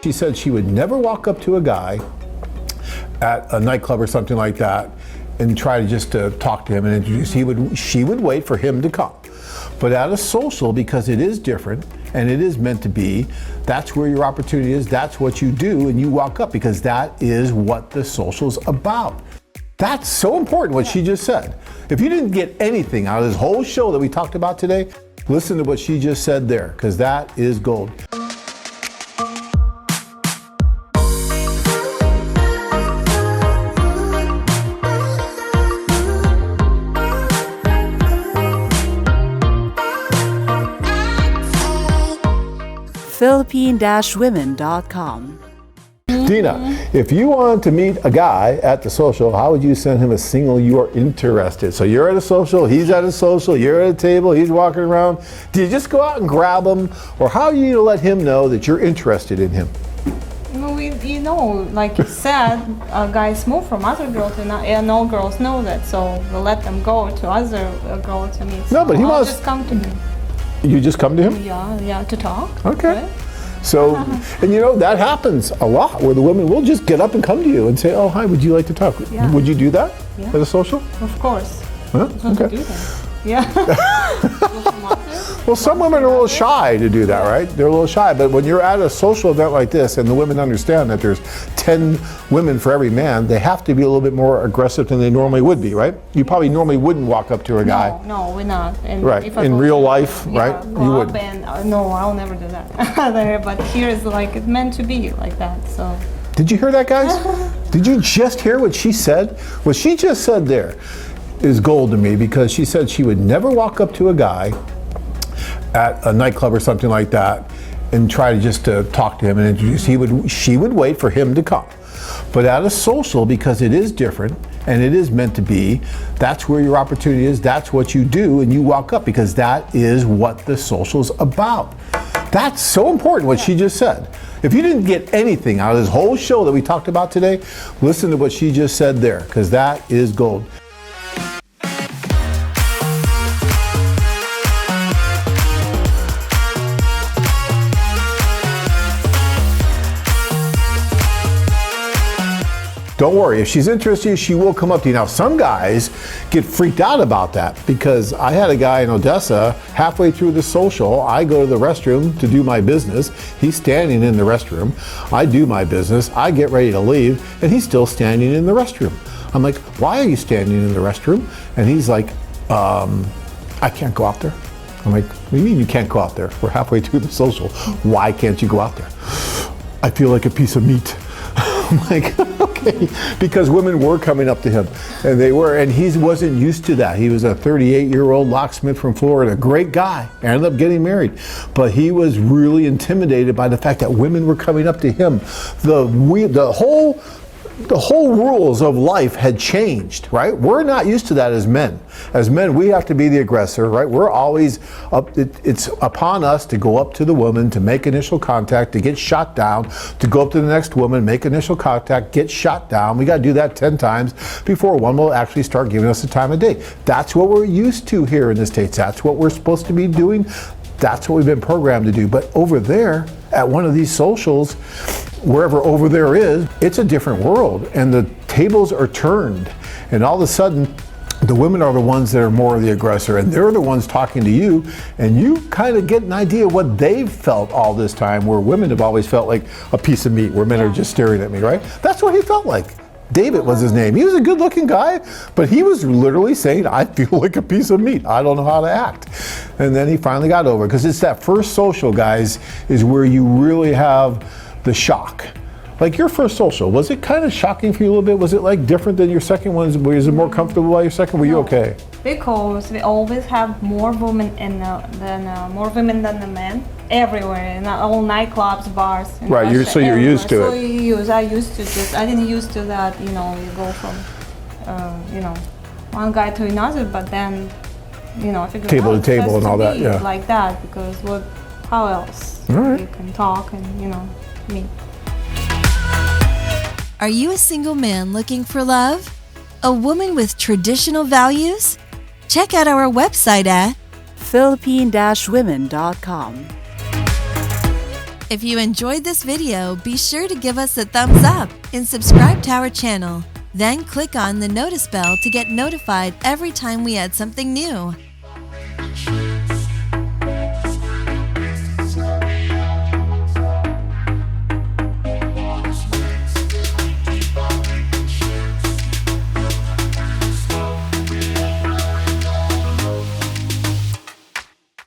She said she would never walk up to a guy at a nightclub or something like that and try to just talk to him and introduce. She would wait for him to come. But at a social, because it is different and it is meant to be, that's where your opportunity is. That's what you do, and you walk up because that is what the social's about. That's so important, what she just said. If you didn't get anything out of this whole show that we talked about today, listen to what she just said there, because that is gold. Philippine-women.com. Dina, if you want to meet a guy at the social, how would you send him a signal you are interested? So you're at a social, he's at a social, you're at a table, he's walking around. Do you just go out and grab him? Or how are you going to let him know that you're interested in him? No, like you said, guys move from other girls, and all girls know that, so we'll let them go to other girls to meet. No, but he wants... just come to him. You just come to him? Yeah, to talk. Okay. Right? So, and that happens a lot, where the women will just get up and come to you and say, oh, hi, would you like to talk? Yeah. Would you do that at a social? Of course. Huh? Okay. Do that. Yeah. Well, some women are a little shy to do that, right? They're a little shy, but when you're at a social event like this and the women understand that there's 10 women for every man, they have to be a little bit more aggressive than they normally would be, right? You probably normally wouldn't walk up to a guy. No, we're not. And right, in real life, right? You wouldn't. No, I'll never do that. But here is like, it's meant to be like that, so. Did you hear that, guys? Did you just hear what she said? What she just said there is gold to me, because she said she would never walk up to a guy at a nightclub or something like that and try to just talk to him and introduce. She would wait for him to come. But at a social, because it is different and it is meant to be, that's where your opportunity is. That's what you do, and you walk up because that is what the social's about. That's so important, what she just said. If you didn't get anything out of this whole show that we talked about today, listen to what she just said there, because that is gold. Don't worry, if she's interested, she will come up to you. Now, some guys get freaked out about that, because I had a guy in Odessa, halfway through the social, I go to the restroom to do my business. He's standing in the restroom. I do my business. I get ready to leave, and he's still standing in the restroom. I'm like, why are you standing in the restroom? And he's like, I can't go out there. I'm like, what do you mean you can't go out there? We're halfway through the social. Why can't you go out there? I feel like a piece of meat. I'm like, okay, because women were coming up to him, and he wasn't used to that. He was a 38-year-old locksmith from Florida, a great guy, ended up getting married, but he was really intimidated by the fact that women were coming up to him. The whole rules of life had changed, right? We're not used to that as men. As men, we have to be the aggressor, right? We're always up, it's upon us to go up to the woman, to make initial contact, to get shot down, to go up to the next woman, make initial contact, get shot down. We got to do that 10 times before one will actually start giving us the time of day. That's what we're used to here in the States. That's what we're supposed to be doing. That's what we've been programmed to do. But over there, at one of these socials, wherever over there is, it's a different world, and the tables are turned, and all of a sudden the women are the ones that are more of the aggressor, and they're the ones talking to you, and you kind of get an idea of what they've felt all this time, where women have always felt like a piece of meat, where men are just staring at me, right? That's what he felt like. David was his name. He was a good-looking guy, but he was literally saying, I feel like a piece of meat. I don't know how to act. And then he finally got over it, because it's that first social, guys, is where you really have the shock. Like your first social, was it kind of shocking for you a little bit? Was it like different than your second one? Was it more comfortable by your second? Were you okay? Because we always have more women than the men everywhere, in all nightclubs, bars. Right, so you're used to it. I didn't used to that. You go from, one guy to another, but then, I figured table to table and all that, yeah. Like that, because how else? All right. You can talk and meet. Are you a single man looking for love? A woman with traditional values? Check out our website at Philippine-women.com. If you enjoyed this video, be sure to give us a thumbs up and subscribe to our channel. Then click on the notice bell to get notified every time we add something new.